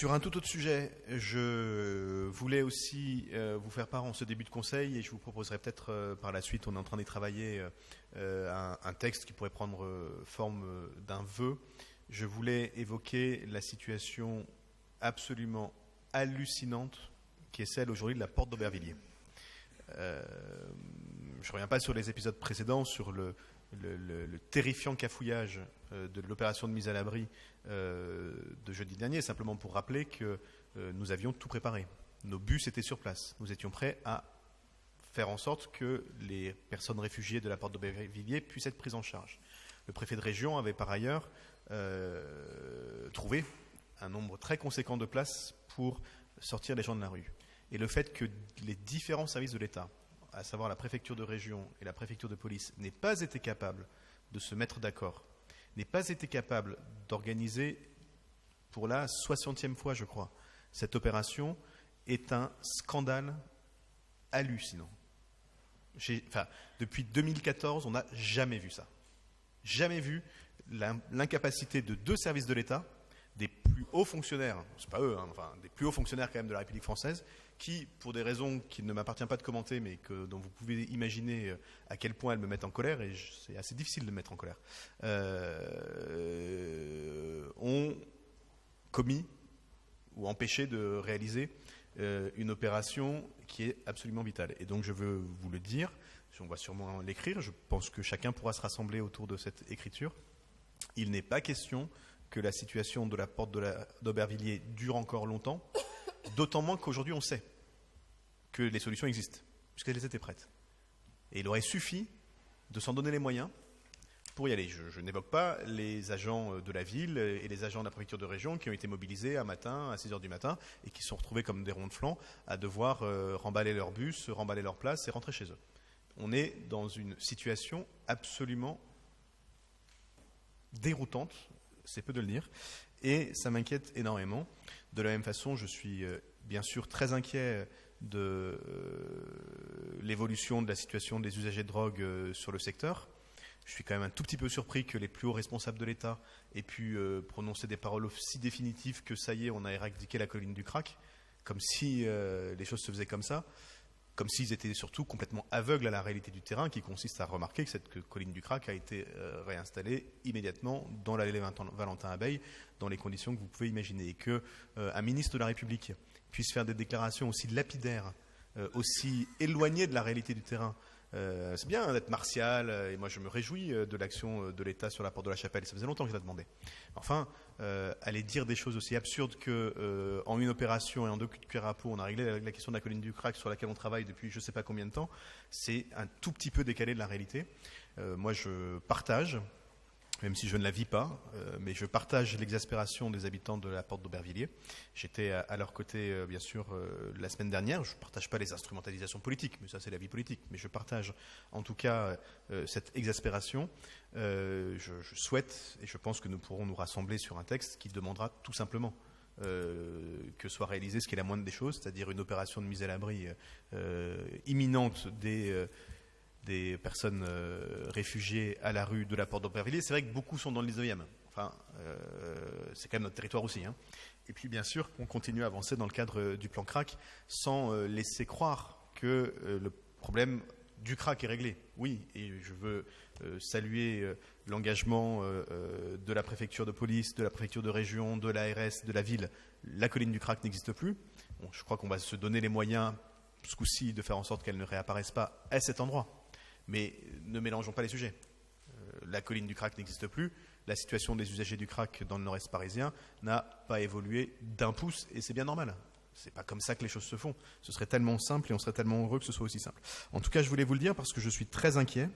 Sur un tout autre sujet, je voulais aussi vous faire part en ce début de conseil, et je vous proposerai peut-être par la suite, on est en train d'y travailler, un texte qui pourrait prendre forme d'un vœu. Je voulais évoquer la situation absolument hallucinante qui est celle aujourd'hui de la porte d'Aubervilliers. Je ne reviens pas sur les épisodes précédents, sur le terrifiant cafouillage de l'opération de mise à l'abri de jeudi dernier, simplement pour rappeler que nous avions tout préparé. Nos bus étaient sur place. Nous étions prêts à faire en sorte que les personnes réfugiées de la porte d'Aubervilliers puissent être prises en charge. Le préfet de région avait par ailleurs trouvé un nombre très conséquent de places pour sortir les gens de la rue. Et le fait que les différents services de l'État, à savoir la préfecture de région et la préfecture de police, n'aient pas été capables de se mettre d'accord, n'aient pas été capables d'organiser pour la 60e fois, je crois, cette opération, est un scandale hallucinant. Depuis 2014, on n'a jamais vu ça. Jamais vu l'incapacité de deux services de l'État, des plus hauts fonctionnaires, c'est pas eux, des plus hauts fonctionnaires quand même de la République française, qui, pour des raisons qu'il ne m'appartient pas de commenter, mais dont vous pouvez imaginer à quel point elles me mettent en colère, et c'est assez difficile de me mettre en colère, ont commis ou empêché de réaliser une opération qui est absolument vitale. Et donc je veux vous le dire, on va sûrement l'écrire, je pense que chacun pourra se rassembler autour de cette écriture. Il n'est pas question que la situation de la porte d'Aubervilliers dure encore longtemps, d'autant moins qu'aujourd'hui on sait que les solutions existent, puisqu'elles étaient prêtes. Et il aurait suffi de s'en donner les moyens pour y aller. Je n'évoque pas les agents de la ville et les agents de la préfecture de région qui ont été mobilisés un matin, à 6h du matin, et qui se sont retrouvés comme des ronds de flanc à devoir remballer leur bus, remballer leur place et rentrer chez eux. On est dans une situation absolument déroutante, c'est peu de le dire, et ça m'inquiète énormément. De la même façon, je suis bien sûr très inquiet de l'évolution de la situation des usagers de drogue sur le secteur. Je suis quand même un tout petit peu surpris que les plus hauts responsables de l'État aient pu prononcer des paroles aussi définitives que ça y est, on a éradiqué la colline du crack, comme si les choses se faisaient comme ça, comme s'ils étaient surtout complètement aveugles à la réalité du terrain, qui consiste à remarquer que cette colline du crack a été réinstallée immédiatement dans l'allée Valentin-Abeille, dans les conditions que vous pouvez imaginer. Et qu'un ministre de la République puisse faire des déclarations aussi lapidaires, aussi éloignées de la réalité du terrain. C'est bien d'être martial, et moi je me réjouis de l'action de l'État sur la porte de la Chapelle, ça faisait longtemps que je la demandais. Enfin, aller dire des choses aussi absurdes qu'en une opération et en deux coups de cuir à peau, on a réglé la question de la colline du crack sur laquelle on travaille depuis je ne sais pas combien de temps, c'est un tout petit peu décalé de la réalité. Moi je partage, même si je ne la vis pas, mais je partage l'exaspération des habitants de la porte d'Aubervilliers. J'étais à leur côté, bien sûr, la semaine dernière. Je ne partage pas les instrumentalisations politiques, mais ça c'est la vie politique. Mais je partage en tout cas cette exaspération. Je souhaite, et je pense que nous pourrons nous rassembler sur un texte qui demandera tout simplement que soit réalisé ce qui est la moindre des choses, c'est-à-dire une opération de mise à l'abri imminente des personnes réfugiées à la rue de la porte d'Aubervilliers. C'est vrai que beaucoup sont dans le 19e. Enfin, c'est quand même notre territoire aussi. Hein. Et puis, bien sûr, on continue à avancer dans le cadre du plan crack sans laisser croire que le problème du crack est réglé. Oui, et je veux saluer l'engagement de la préfecture de police, de la préfecture de région, de l'ARS, de la ville. La colline du crack n'existe plus. Bon, je crois qu'on va se donner les moyens, ce coup-ci, de faire en sorte qu'elle ne réapparaisse pas à cet endroit. Mais ne mélangeons pas les sujets. La colline du crack n'existe plus. La situation des usagers du crack dans le nord-est parisien n'a pas évolué d'un pouce, et c'est bien normal. C'est pas comme ça que les choses se font. Ce serait tellement simple et on serait tellement heureux que ce soit aussi simple. En tout cas, je voulais vous le dire parce que je suis très inquiet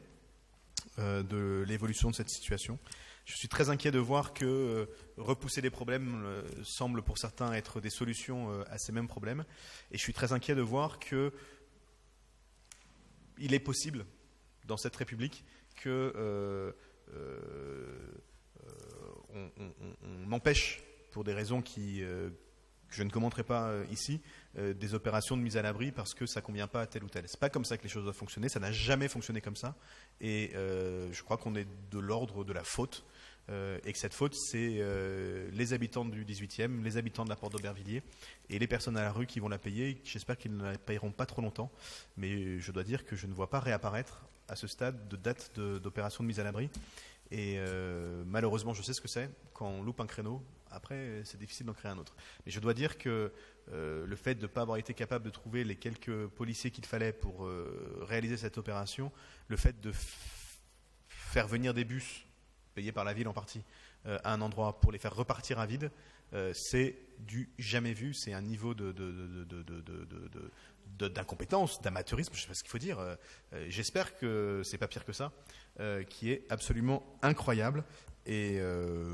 de l'évolution de cette situation. Je suis très inquiet de voir que repousser les problèmes semble pour certains être des solutions à ces mêmes problèmes. Et je suis très inquiet de voir que il est possible dans cette République que on empêche, pour des raisons que je ne commenterai pas ici, des opérations de mise à l'abri parce que ça ne convient pas à tel ou tel. Ce n'est pas comme ça que les choses doivent fonctionner, ça n'a jamais fonctionné comme ça. Et je crois qu'on est de l'ordre de la faute et que cette faute, c'est les habitants du 18e, les habitants de la porte d'Aubervilliers et les personnes à la rue qui vont la payer. J'espère qu'ils ne la payeront pas trop longtemps, mais je dois dire que je ne vois pas réapparaître à ce stade de date d'opération de mise à l'abri. Et malheureusement, je sais ce que c'est. Quand on loupe un créneau, après, c'est difficile d'en créer un autre. Mais je dois dire que le fait de ne pas avoir été capable de trouver les quelques policiers qu'il fallait pour réaliser cette opération, le fait de faire venir des bus, payés par la ville en partie, à un endroit pour les faire repartir à vide, c'est du jamais vu. C'est un niveau d'incompétence, d'amateurisme, je ne sais pas ce qu'il faut dire. J'espère que c'est pas pire que ça, qui est absolument incroyable. Et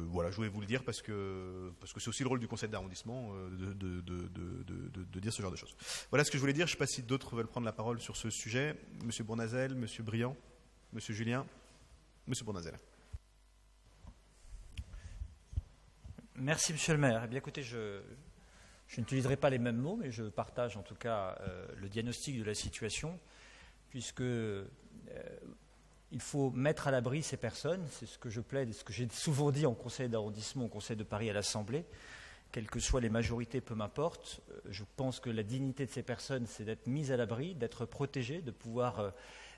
voilà, je voulais vous le dire parce que c'est aussi le rôle du conseil d'arrondissement de dire ce genre de choses. Voilà ce que je voulais dire. Je ne sais pas si d'autres veulent prendre la parole sur ce sujet. Monsieur Bournazel, Monsieur Briand, Monsieur Julien, Monsieur Bournazel. Merci, Monsieur le maire. Eh bien, écoutez, je n'utiliserai pas les mêmes mots, mais je partage en tout cas le diagnostic de la situation, puisque il faut mettre à l'abri ces personnes. C'est ce que je plaide et ce que j'ai souvent dit en conseil d'arrondissement, au conseil de Paris, à l'Assemblée. Quelles que soient les majorités, peu m'importe. Je pense que la dignité de ces personnes, c'est d'être mises à l'abri, d'être protégées, de pouvoir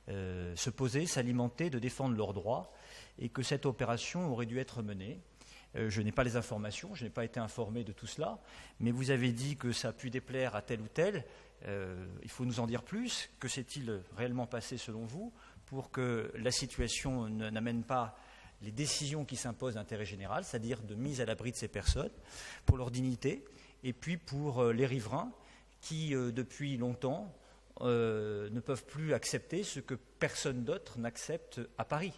se poser, s'alimenter, de défendre leurs droits, et que cette opération aurait dû être menée. Je n'ai pas les informations, je n'ai pas été informé de tout cela, mais vous avez dit que ça a pu déplaire à tel ou tel. Il faut nous en dire plus. Que s'est-il réellement passé selon vous pour que la situation n'amène pas les décisions qui s'imposent d'intérêt général, c'est-à-dire de mise à l'abri de ces personnes, pour leur dignité, et puis pour les riverains qui, depuis longtemps, ne peuvent plus accepter ce que personne d'autre n'accepte à Paris.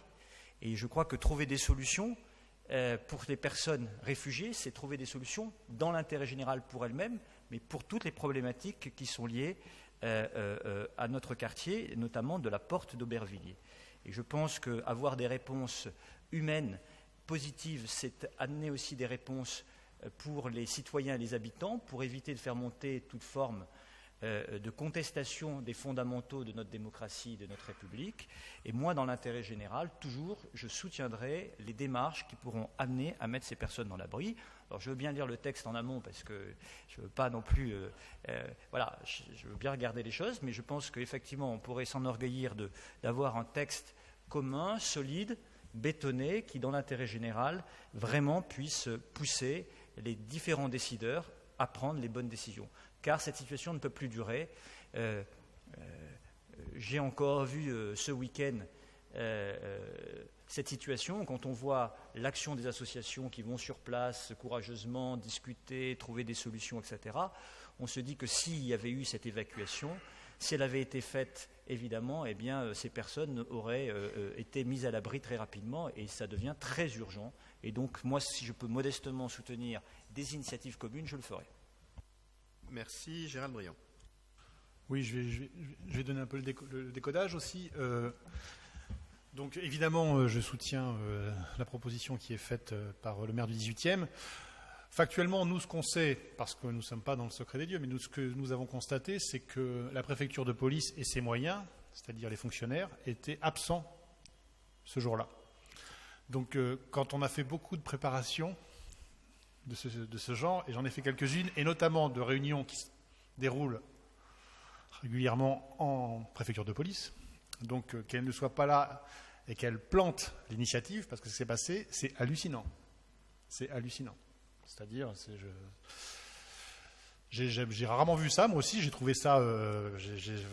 Et je crois que trouver des solutions pour les personnes réfugiées, c'est trouver des solutions dans l'intérêt général pour elles-mêmes, mais pour toutes les problématiques qui sont liées à notre quartier, notamment de la porte d'Aubervilliers. Et je pense qu'avoir des réponses humaines, positives, c'est amener aussi des réponses pour les citoyens et les habitants, pour éviter de faire monter toute forme de contestation des fondamentaux de notre démocratie, de notre République. Et moi, dans l'intérêt général, toujours, je soutiendrai les démarches qui pourront amener à mettre ces personnes dans l'abri. Alors, je veux bien lire le texte en amont parce que je ne veux pas non plus... voilà, je veux bien regarder les choses, mais je pense qu'effectivement, on pourrait s'enorgueillir d'avoir un texte commun, solide, bétonné, qui, dans l'intérêt général, vraiment puisse pousser les différents décideurs à prendre les bonnes décisions. Car cette situation ne peut plus durer. J'ai encore vu ce week-end cette situation, quand on voit l'action des associations qui vont sur place courageusement discuter, trouver des solutions, etc., on se dit que s'il y avait eu cette évacuation, si elle avait été faite, évidemment, eh bien, ces personnes auraient été mises à l'abri très rapidement et ça devient très urgent. Et donc, moi, si je peux modestement soutenir des initiatives communes, je le ferai. Merci. Gérald Briand. Oui, je vais donner un peu le décodage aussi. Donc évidemment, je soutiens la proposition qui est faite par le maire du 18e. Factuellement, nous, ce qu'on sait, parce que nous ne sommes pas dans le secret des dieux, mais nous, ce que nous avons constaté, c'est que la préfecture de police et ses moyens, c'est-à-dire les fonctionnaires, étaient absents ce jour-là. Donc quand on a fait beaucoup de préparations de ce genre, et j'en ai fait quelques-unes, et notamment de réunions qui se déroulent régulièrement en préfecture de police, donc qu'elle ne soit pas là et qu'elle plante l'initiative, parce que ce qui s'est passé, c'est hallucinant. C'est hallucinant. C'est-à-dire, j'ai rarement vu ça, moi aussi, j'ai trouvé ça,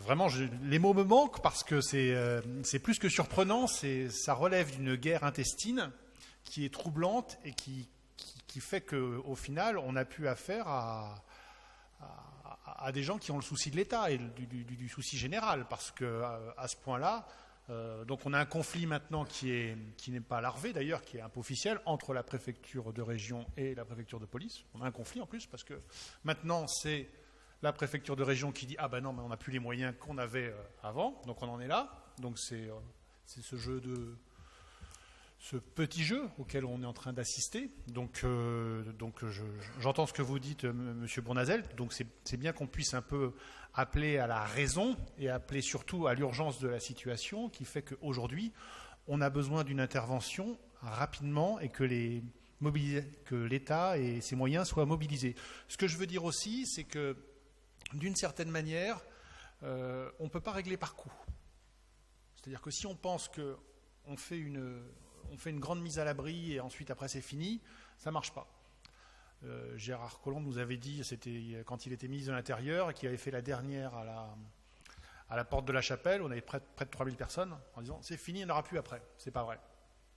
vraiment, les mots me manquent, parce que c'est plus que surprenant, ça relève d'une guerre intestine qui est troublante et qui fait qu'au final, on a pu affaire à des gens qui ont le souci de l'État et du souci général, parce qu'à ce point-là, donc on a un conflit maintenant qui n'est pas larvé d'ailleurs, qui est un peu officiel, entre la préfecture de région et la préfecture de police. On a un conflit en plus, parce que maintenant c'est la préfecture de région qui dit « Ah ben non, mais on n'a plus les moyens qu'on avait avant », donc on en est là. Donc c'est ce petit jeu auquel on est en train d'assister. Donc j'entends ce que vous dites, Monsieur Bournazel. Donc c'est bien qu'on puisse un peu appeler à la raison et appeler surtout à l'urgence de la situation, qui fait qu'aujourd'hui, on a besoin d'une intervention rapidement et que l'État et ses moyens soient mobilisés. Ce que je veux dire aussi, c'est que d'une certaine manière, on ne peut pas régler par coup. C'est-à-dire que si on pense qu'on fait une grande mise à l'abri et ensuite après c'est fini, ça ne marche pas. Gérard Collomb nous avait dit, c'était quand il était ministre de l'Intérieur et qu'il avait fait la dernière à la porte de la chapelle, on avait près de 3000 personnes, en disant c'est fini, il n'y en aura plus après. C'est pas vrai.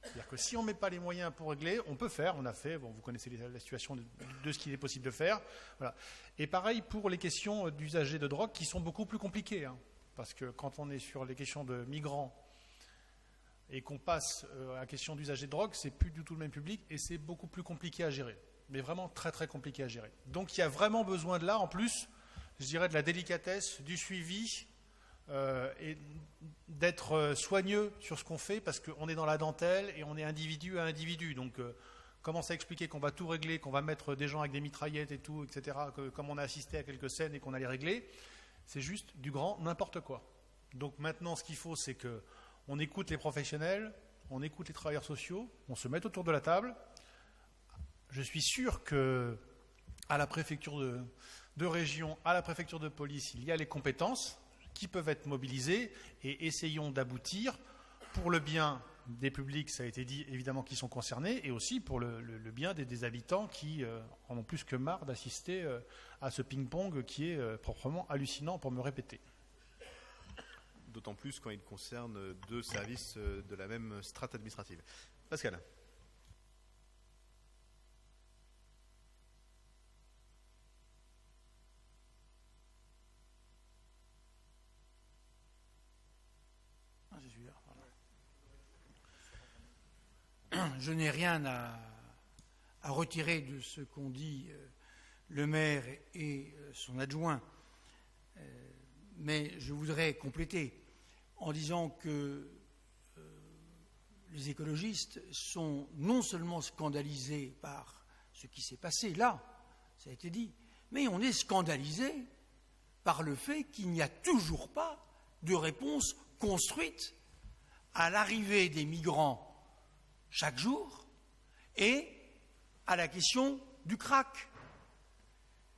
C'est-à-dire que si on ne met pas les moyens pour régler, on peut faire, on a fait, bon, vous connaissez la situation de ce qu'il est possible de faire. Voilà. Et pareil pour les questions d'usagers de drogue qui sont beaucoup plus compliquées. Hein, parce que quand on est sur les questions de migrants et qu'on passe à la question d'usagers de drogue, c'est plus du tout le même public et c'est beaucoup plus compliqué à gérer. Mais vraiment très très compliqué à gérer. Donc il y a vraiment besoin de là, en plus, je dirais de la délicatesse, du suivi et d'être soigneux sur ce qu'on fait parce qu'on est dans la dentelle et on est individu à individu. Donc commencer à expliquer qu'on va tout régler, qu'on va mettre des gens avec des mitraillettes et tout, etc., comme on a assisté à quelques scènes et qu'on allait régler, c'est juste du grand n'importe quoi. Donc maintenant ce qu'il faut c'est qu'on écoute les professionnels, on écoute les travailleurs sociaux, on se met autour de la table. Je suis sûr qu'à la préfecture de région, à la préfecture de police, il y a les compétences qui peuvent être mobilisées et essayons d'aboutir pour le bien des publics, ça a été dit évidemment, qui sont concernés et aussi pour le bien des habitants qui en ont plus que marre d'assister à ce ping-pong qui est proprement hallucinant pour me répéter. D'autant plus quand il concerne deux services de la même strate administrative. Pascal. Je n'ai rien à retirer de ce qu'ont dit le maire et son adjoint, mais je voudrais compléter en disant que les écologistes sont non seulement scandalisés par ce qui s'est passé là, ça a été dit, mais on est scandalisé par le fait qu'il n'y a toujours pas de réponse construite à l'arrivée des migrants chaque jour et à la question du crack.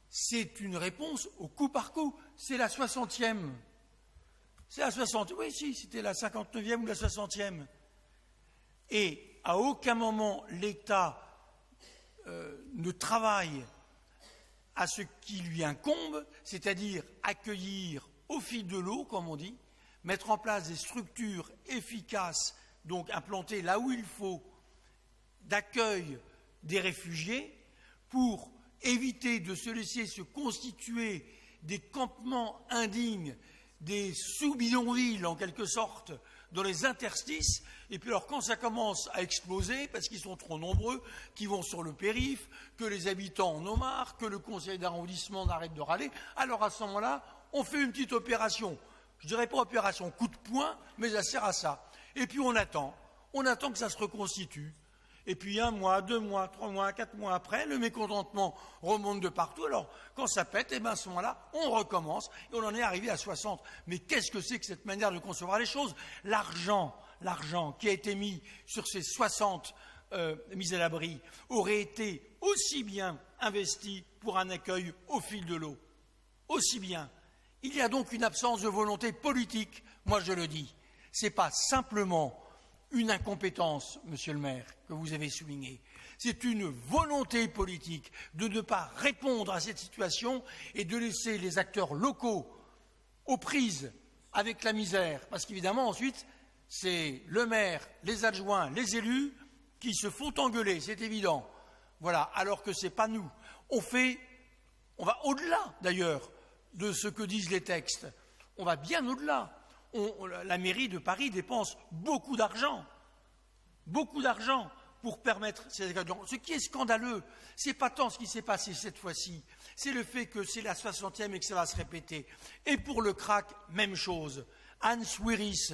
C'est une réponse au coup par coup. C'est la 60e. C'est la 60e. Oui, si, c'était la 59e ou la 60e. Et à aucun moment l'État ne travaille à ce qui lui incombe, c'est-à-dire accueillir au fil de l'eau, comme on dit, mettre en place des structures efficaces, donc implanter là où il faut, d'accueil des réfugiés pour éviter de se laisser se constituer des campements indignes, des sous-bidonvilles en quelque sorte, dans les interstices, et puis alors quand ça commence à exploser, parce qu'ils sont trop nombreux, qui vont sur le périph', que les habitants en ont marre, que le conseil d'arrondissement n'arrête de râler, alors à ce moment-là, on fait une petite opération. Je dirais pas opération coup de poing, mais ça sert à ça. Et puis on attend que ça se reconstitue. Et puis 1 mois, 2 mois, 3 mois, 4 mois après, le mécontentement remonte de partout. Alors, quand ça pète, à ce moment-là, on recommence et on en est arrivé à 60. Mais qu'est-ce que c'est que cette manière de concevoir les choses ? L'argent qui a été mis sur ces 60 mises à l'abri aurait été aussi bien investi pour un accueil au fil de l'eau. Aussi bien. Il y a donc une absence de volonté politique, moi je le dis. Ce n'est pas simplement une incompétence, monsieur le maire, que vous avez souligné. C'est une volonté politique de ne pas répondre à cette situation et de laisser les acteurs locaux aux prises avec la misère. Parce qu'évidemment, ensuite, c'est le maire, les adjoints, les élus qui se font engueuler, c'est évident. Voilà, alors que ce n'est pas nous. On va au-delà, d'ailleurs, de ce que disent les textes. On va bien au-delà. La mairie de Paris dépense beaucoup d'argent pour permettre ces accueils. Ce qui est scandaleux, ce n'est pas tant ce qui s'est passé cette fois-ci, c'est le fait que c'est la 60e et que ça va se répéter. Et pour le crack, même chose. Anne Swiris,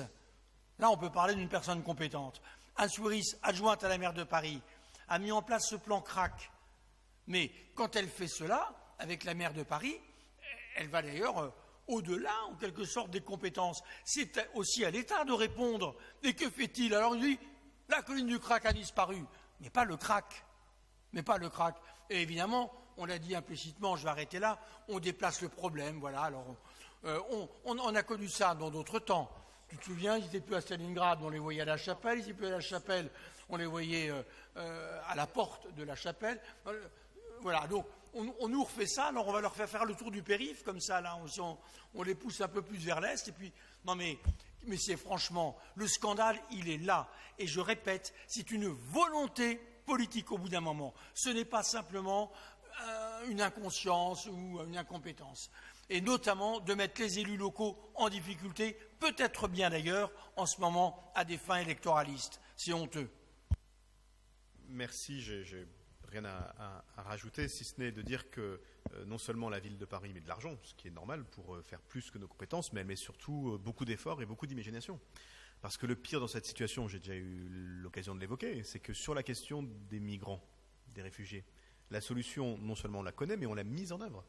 là on peut parler d'une personne compétente. Anne Swiris, adjointe à la maire de Paris, a mis en place ce plan crack. Mais quand elle fait cela, avec la maire de Paris, elle va d'ailleurs au-delà, en quelque sorte, des compétences. C'est aussi à l'État de répondre. Et que fait-il ? Alors il dit, La colline du crack a disparu, mais pas le crack. Et évidemment, on l'a dit implicitement, je vais arrêter là, on déplace le problème, voilà. Alors, on a connu ça dans d'autres temps. Tu te souviens, ils n'étaient plus à Stalingrad, on les voyait à la chapelle, ils n'étaient plus à la chapelle, on les voyait à la porte de la chapelle. Voilà, donc on nous refait ça, alors on va leur faire le tour du périph', comme ça, là, on les pousse un peu plus vers l'est, et puis, non mais c'est franchement, le scandale, il est là. Et je répète, c'est une volonté politique au bout d'un moment. Ce n'est pas simplement une inconscience ou une incompétence. Et notamment de mettre les élus locaux en difficulté, peut-être bien d'ailleurs, en ce moment, à des fins électoralistes. C'est honteux. Merci, j'ai rien à rajouter, si ce n'est de dire que non seulement la ville de Paris met de l'argent, ce qui est normal pour faire plus que nos compétences, mais elle met surtout beaucoup d'efforts et beaucoup d'imagination. Parce que le pire dans cette situation, j'ai déjà eu l'occasion de l'évoquer, c'est que sur la question des migrants, des réfugiés, la solution, non seulement on la connaît, mais on l'a mise en œuvre.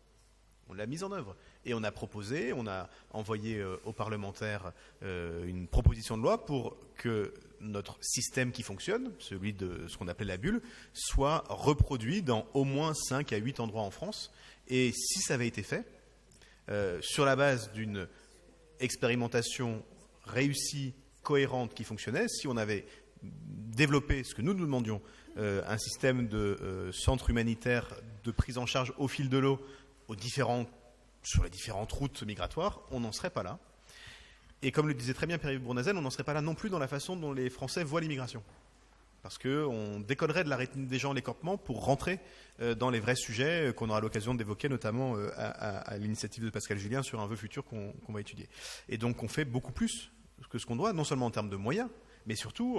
On l'a mise en œuvre. Et on a proposé, on a envoyé aux parlementaires une proposition de loi pour que notre système qui fonctionne, celui de ce qu'on appelle la bulle, soit reproduit dans au moins 5 à 8 endroits en France. Et si ça avait été fait, sur la base d'une expérimentation réussie, cohérente, qui fonctionnait, si on avait développé ce que nous demandions, un système de centre humanitaire de prise en charge au fil de l'eau, sur les différentes routes migratoires, on n'en serait pas là. Et comme le disait très bien Pierre-Yves Bournazel, on n'en serait pas là non plus dans la façon dont les Français voient l'immigration. Parce qu'on décollerait de la rétine des gens les campements pour rentrer dans les vrais sujets qu'on aura l'occasion d'évoquer, notamment à l'initiative de Pascal Julien sur un vœu futur qu'on va étudier. Et donc on fait beaucoup plus que ce qu'on doit, non seulement en termes de moyens, mais surtout,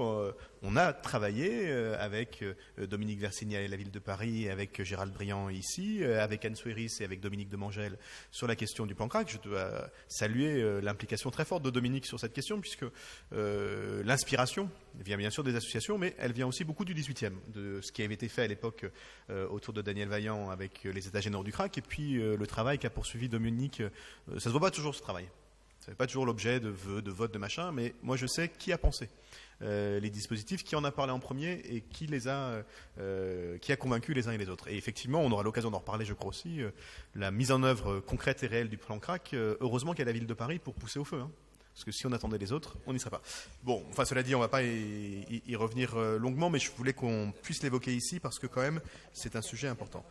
on a travaillé avec Dominique Versigna et la ville de Paris, avec Gérald Briand ici, avec Anne Souéris et avec Dominique de Mangel sur la question du plan crack. Je dois saluer l'implication très forte de Dominique sur cette question, puisque l'inspiration vient bien sûr des associations, mais elle vient aussi beaucoup du 18e, de ce qui avait été fait à l'époque autour de Daniel Vaillant avec les états généraux du crack, et puis le travail qu'a poursuivi Dominique. Ça ne se voit pas toujours, ce travail. Ça n'est pas toujours l'objet de vœux, de votes, de machin, mais moi je sais qui a pensé les dispositifs, qui en a parlé en premier et qui a convaincu les uns et les autres. Et effectivement, on aura l'occasion d'en reparler, je crois aussi, la mise en œuvre concrète et réelle du plan crack, heureusement qu'il y a la ville de Paris pour pousser au feu. Hein. Parce que si on attendait les autres, on n'y serait pas. Bon, enfin cela dit, on ne va pas y revenir longuement, mais je voulais qu'on puisse l'évoquer ici parce que quand même, c'est un sujet important.